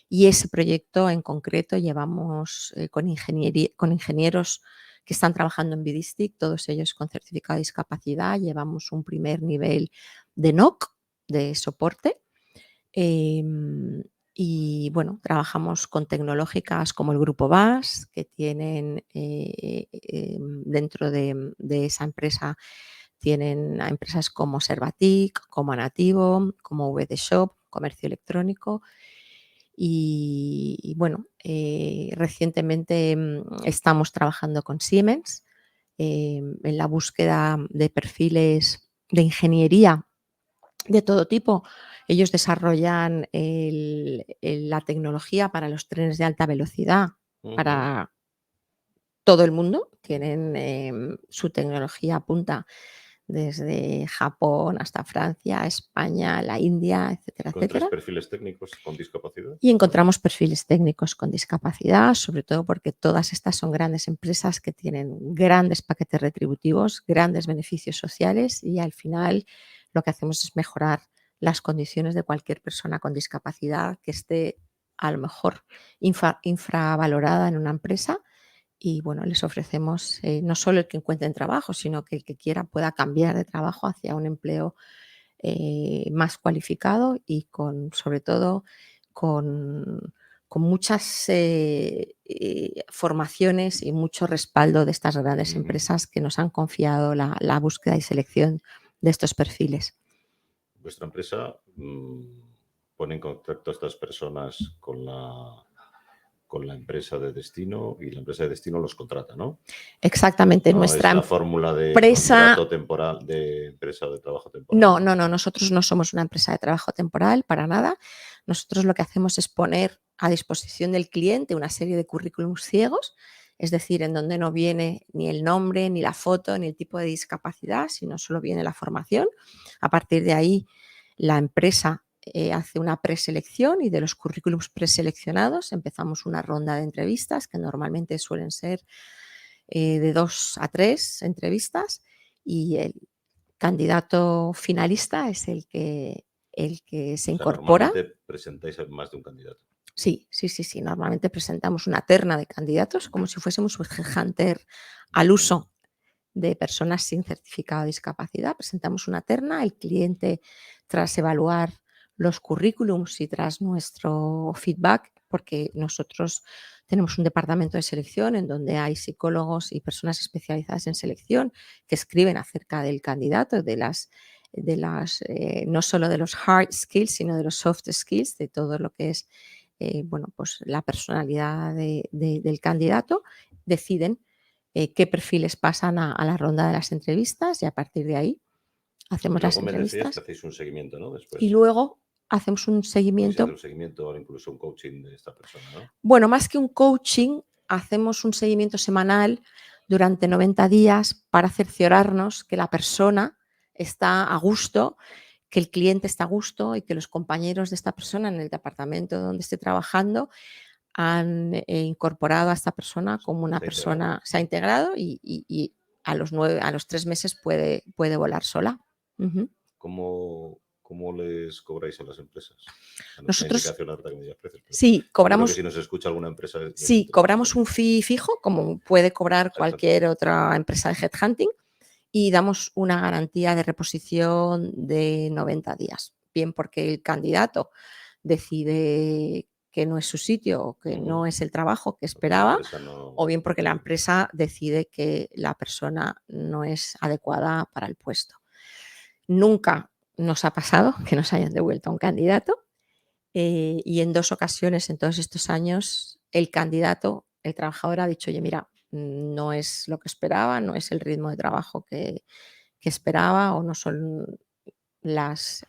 y ese proyecto en concreto llevamos con ingenieros que están trabajando en Bedistic, todos ellos con certificado de discapacidad. Llevamos un primer nivel de NOC, de soporte. Y bueno, trabajamos con tecnológicas como el Grupo BAS, que tienen dentro de esa empresa, tienen a empresas como Servatic, como Nativo, como VD Shop, comercio electrónico. Y bueno, recientemente estamos trabajando con Siemens en la búsqueda de perfiles de ingeniería de todo tipo. Ellos desarrollan la tecnología para los trenes de alta velocidad para todo el mundo. Tienen su tecnología punta desde Japón hasta Francia, España, la India, etcétera, etcétera. ¿Perfiles técnicos con discapacidad? Y encontramos perfiles técnicos con discapacidad, sobre todo porque todas estas son grandes empresas que tienen grandes paquetes retributivos, grandes beneficios sociales, y al final lo que hacemos es mejorar las condiciones de cualquier persona con discapacidad que esté a lo mejor infravalorada en una empresa. Y bueno, les ofrecemos no solo el que encuentren trabajo, sino que el que quiera pueda cambiar de trabajo hacia un empleo más cualificado y sobre todo con muchas formaciones y mucho respaldo de estas grandes empresas que nos han confiado la búsqueda y selección de estos perfiles. Vuestra empresa pone en contacto a estas personas con la empresa de destino, y la empresa de destino los contrata, ¿no? Exactamente. No nuestra es la fórmula de contrato temporal, de empresa de trabajo temporal. No, nosotros no somos una empresa de trabajo temporal para nada. Nosotros lo que hacemos es poner a disposición del cliente una serie de currículums ciegos, es decir, en donde no viene ni el nombre, ni la foto, ni el tipo de discapacidad, sino solo viene la formación. A partir de ahí, la empresa hace una preselección, y de los currículums preseleccionados empezamos una ronda de entrevistas que normalmente suelen ser de 2 a 3 entrevistas, y el candidato finalista es el que se incorpora. Normalmente presentáis a más de un candidato. Sí, sí, sí, sí. Normalmente presentamos una terna de candidatos como si fuésemos un headhunter al uso de personas sin certificado de discapacidad. Presentamos una terna, el cliente, tras evaluar los currículums y tras nuestro feedback, porque nosotros tenemos un departamento de selección en donde hay psicólogos y personas especializadas en selección que escriben acerca del candidato, no solo de los hard skills, sino de los soft skills, de todo lo que es bueno, pues la personalidad del candidato, deciden qué perfiles pasan a la ronda de las entrevistas y a partir de ahí hacemos las Luego me decías que entrevistas hacéis un seguimiento, ¿no? Después. y luego hacemos un Y se hace seguimiento. un seguimiento o incluso un coaching de esta persona, ¿no? Bueno, más que un coaching, hacemos un seguimiento semanal durante 90 días para cerciorarnos que la persona está a gusto, que el cliente está a gusto y que los compañeros de esta persona en el departamento donde esté trabajando han incorporado a esta persona como una persona, se ha integrado y a los 3 meses puede volar sola. Ujú. ¿Cómo les cobráis a las empresas? Nosotros Indicación alta que me digas precios, pero sí, seguro cobramos. que si nos escucha alguna empresa. Sí, cobramos un fee fijo, como puede cobrar cualquier otra empresa de headhunting, y damos una garantía de reposición de 90 días. Bien porque el candidato decide que no es su sitio o que no es el trabajo que esperaba, o bien porque la empresa decide que la persona no es adecuada para el puesto. Nunca nos ha pasado que nos hayan devuelto a un candidato. Y en 2 ocasiones en todos estos años, el candidato, el trabajador ha dicho, oye, mira, no es lo que esperaba, no es el ritmo de trabajo que esperaba o no son las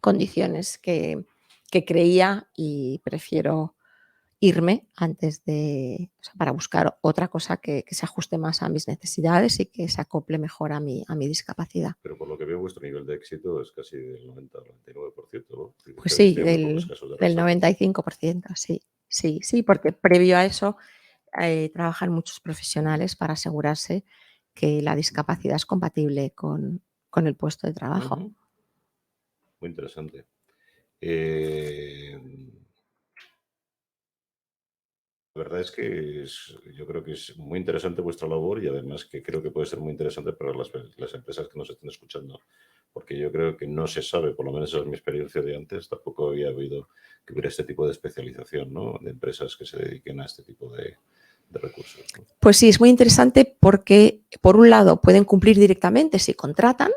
condiciones que creía y prefiero irme antes de, o sea, para buscar otra cosa que se ajuste más a mis necesidades y que se acople mejor a mi discapacidad. Pero por lo que veo, vuestro nivel de éxito es casi del 90-99%, ¿no? Pues sí, Hay muy pocos casos de del rechazo. 95%, sí. Sí, sí, porque previo a eso trabajan muchos profesionales para asegurarse que la discapacidad es compatible con el puesto de trabajo. Ujú. Muy interesante. La verdad es que yo creo que es muy interesante vuestra labor y además que creo que puede ser muy interesante para las empresas que nos estén escuchando, porque yo creo que no se sabe, por lo menos esa es mi experiencia de antes, tampoco había oído que hubiera este tipo de especialización, ¿no? De empresas que se dediquen a este tipo de recursos, ¿no? Pues sí, es muy interesante porque, por un lado, pueden cumplir directamente si contratan,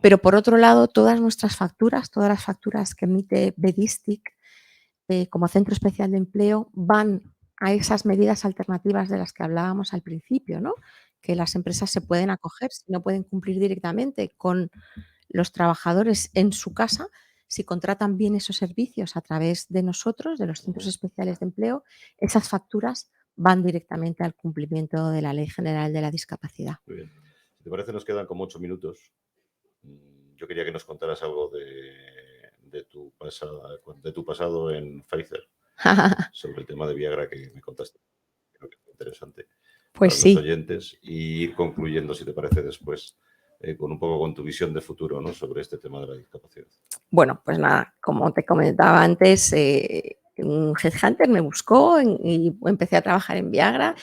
pero por otro lado, todas las facturas que emite Bedistic como Centro Especial de Empleo van a esas medidas alternativas de las que hablábamos al principio, ¿no? Que las empresas se pueden acoger si no pueden cumplir directamente con los trabajadores en su casa. Si contratan bien esos servicios a través de nosotros, de los centros especiales de empleo, esas facturas van directamente al cumplimiento de la Ley General de la Discapacidad. Muy bien. Si te parece, nos quedan como 8 minutos. Yo quería que nos contaras algo de tu pasado en Pfizer, sobre el tema de Viagra que me contaste. Creo que es interesante Pues para sí. los oyentes y ir concluyendo, si te parece, después con un poco con tu visión de futuro, ¿no? Sobre este tema de la discapacidad. Bueno, pues nada, como te comentaba antes, un headhunter me buscó y empecé a trabajar en Viagra.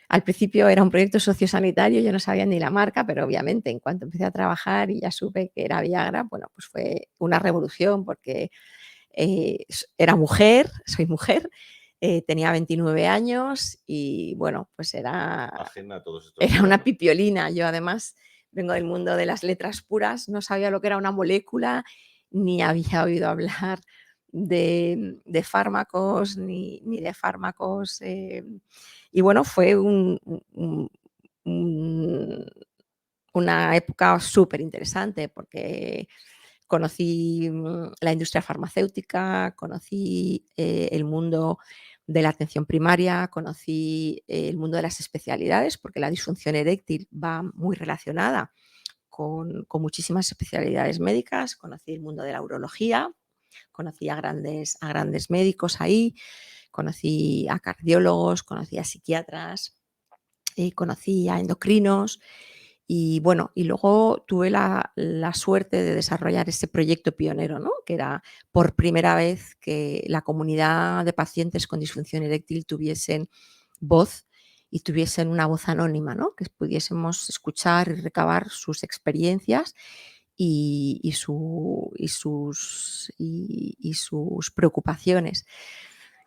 Al principio era un proyecto sociosanitario, yo no sabía ni la marca, pero obviamente en cuanto empecé a trabajar y ya supe que era Viagra, bueno, pues fue una revolución porque era mujer, soy mujer, tenía 29 años y bueno, pues era Ajena a todos estos una temas, ¿no? pipiolina. Yo además vengo del mundo de las letras puras, no sabía lo que era una molécula, ni había oído hablar de fármacos, ni de fármacos. Y bueno, fue una época súper interesante porque conocí la industria farmacéutica, conocí el mundo de la atención primaria, conocí el mundo de las especialidades, porque la disfunción eréctil va muy relacionada con muchísimas especialidades médicas, conocí el mundo de la urología, conocí a grandes médicos ahí, conocí a cardiólogos, conocí a psiquiatras, conocí a endocrinos Y bueno, y luego tuve la suerte de desarrollar ese proyecto pionero, ¿no? Que era por primera vez que la comunidad de pacientes con disfunción eréctil tuviesen voz y tuviesen una voz anónima, ¿no? Que pudiésemos escuchar y recabar sus experiencias y sus preocupaciones.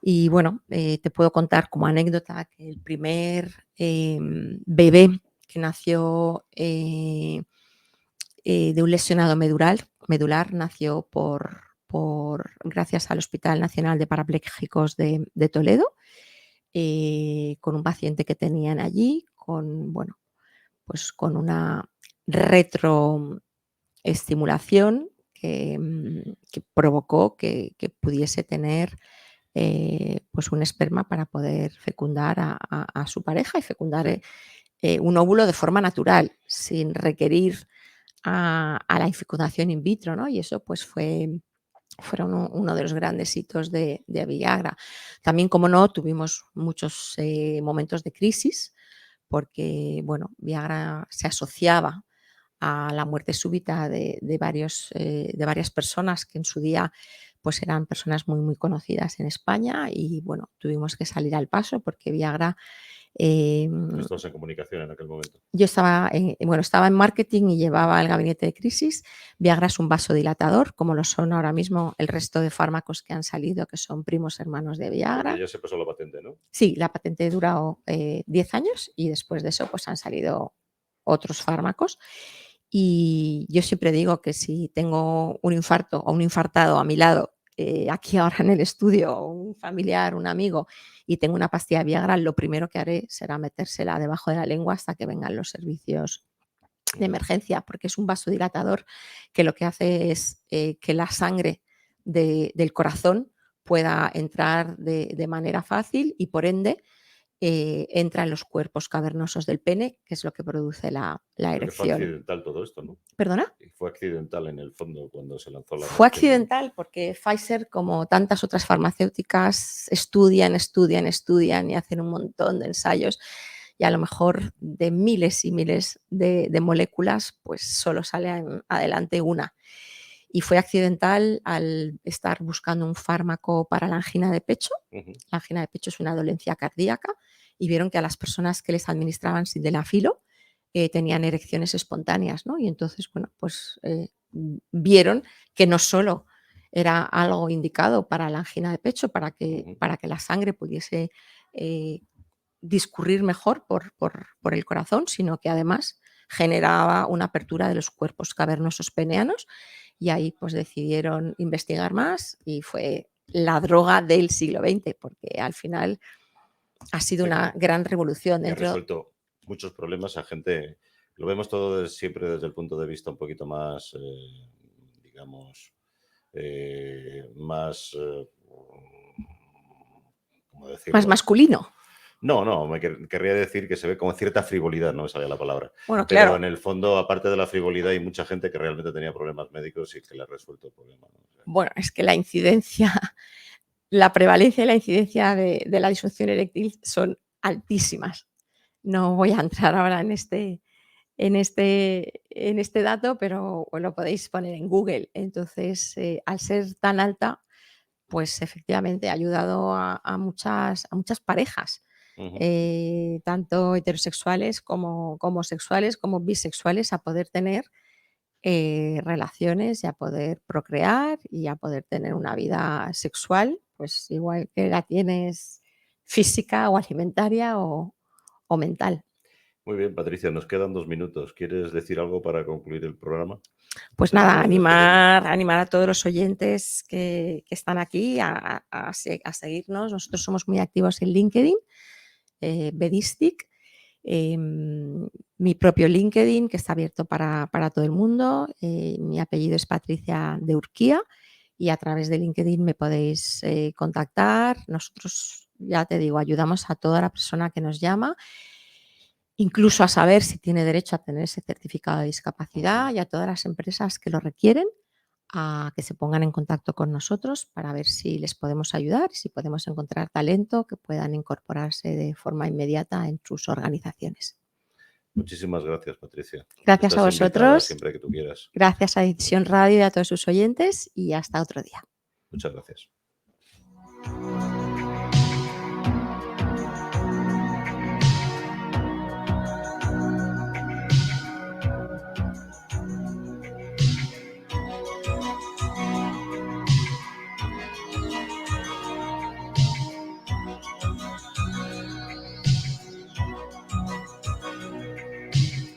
Y bueno, te puedo contar como anécdota que el primer bebé que nació de un lesionado medular nació gracias al Hospital Nacional de Parapléjicos de Toledo, con un paciente que tenían allí, con una retroestimulación que provocó que pudiese tener un esperma para poder fecundar a su pareja y fecundar un óvulo de forma natural, sin requerir a la fecundación in vitro, ¿no? Y eso pues fueron uno de los grandes hitos de Viagra. También, como no, tuvimos muchos momentos de crisis porque, bueno, Viagra se asociaba a la muerte súbita de varias personas que en su día pues eran personas muy, muy conocidas en España y, bueno, tuvimos que salir al paso porque Viagra... Estabas en comunicación en aquel momento. Yo estaba en marketing y llevaba el gabinete de crisis. Viagra es un vasodilatador, como lo son ahora mismo el resto de fármacos que han salido, que son primos hermanos de Viagra. Porque ya se pasó la patente, ¿no? Sí, la patente duró 10 años y después de eso pues han salido otros fármacos. Y yo siempre digo que si tengo un infarto o un infartado a mi lado, aquí ahora en el estudio, un familiar, un amigo, y tengo una pastilla de Viagra, lo primero que haré será metérsela debajo de la lengua hasta que vengan los servicios de emergencia, porque es un vasodilatador que lo que hace es que la sangre del corazón pueda entrar de manera fácil y por ende entra en los cuerpos cavernosos del pene, que es lo que produce la Pero que erección. fue accidental todo esto, ¿no? ¿Perdona? Fue accidental en el fondo cuando se lanzó la... Fue accidental porque Pfizer, como tantas otras farmacéuticas, estudian y hacen un montón de ensayos y a lo mejor de miles y miles de moléculas, pues solo sale adelante una. Y fue accidental al estar buscando un fármaco para la angina de pecho. La angina de pecho es una dolencia cardíaca y vieron que a las personas que les administraban sildenafilo tenían erecciones espontáneas, ¿no? Y entonces, bueno, pues vieron que no solo era algo indicado para la angina de pecho, para que la sangre pudiese discurrir mejor por el corazón, sino que además generaba una apertura de los cuerpos cavernosos peneanos y ahí pues decidieron investigar más y fue la droga del siglo XX, porque al final ha sido una gran revolución. Ha resuelto muchos problemas a gente, lo vemos todo siempre desde el punto de vista un poquito más, digamos, más... ¿cómo decirlo? Más masculino. No, me querría decir que se ve como cierta frivolidad, no me salía la palabra. Bueno, pero claro. En el fondo, aparte de la frivolidad, hay mucha gente que realmente tenía problemas médicos y que le ha resuelto el problema, ¿no? O sea, bueno, es que la incidencia, la prevalencia y la incidencia de la disfunción eréctil son altísimas. No voy a entrar ahora en este dato, pero lo podéis poner en Google. Entonces, al ser tan alta, pues efectivamente ha ayudado a muchas parejas. Tanto heterosexuales como homosexuales, como bisexuales, a poder tener relaciones y a poder procrear y a poder tener una vida sexual, pues igual que la tienes física o alimentaria o mental. Muy bien, Patricia, nos quedan 2 minutos. ¿Quieres decir algo para concluir el programa? Pues nada, animar a todos los oyentes que están aquí a seguirnos. Nosotros somos muy activos en LinkedIn, Bedistic, mi propio LinkedIn, que está abierto para todo el mundo. Mi apellido es Patricia de Urquía y a través de LinkedIn me podéis contactar. Nosotros, ya te digo, ayudamos a toda la persona que nos llama, incluso a saber si tiene derecho a tener ese certificado de discapacidad, y a todas las empresas que lo requieren a que se pongan en contacto con nosotros para ver si les podemos ayudar y si podemos encontrar talento que puedan incorporarse de forma inmediata en sus organizaciones. Muchísimas gracias, Patricia. Gracias a Estás invitada vosotros. siempre que tú quieras. Gracias a Edición Radio y a todos sus oyentes y hasta otro día. Muchas gracias.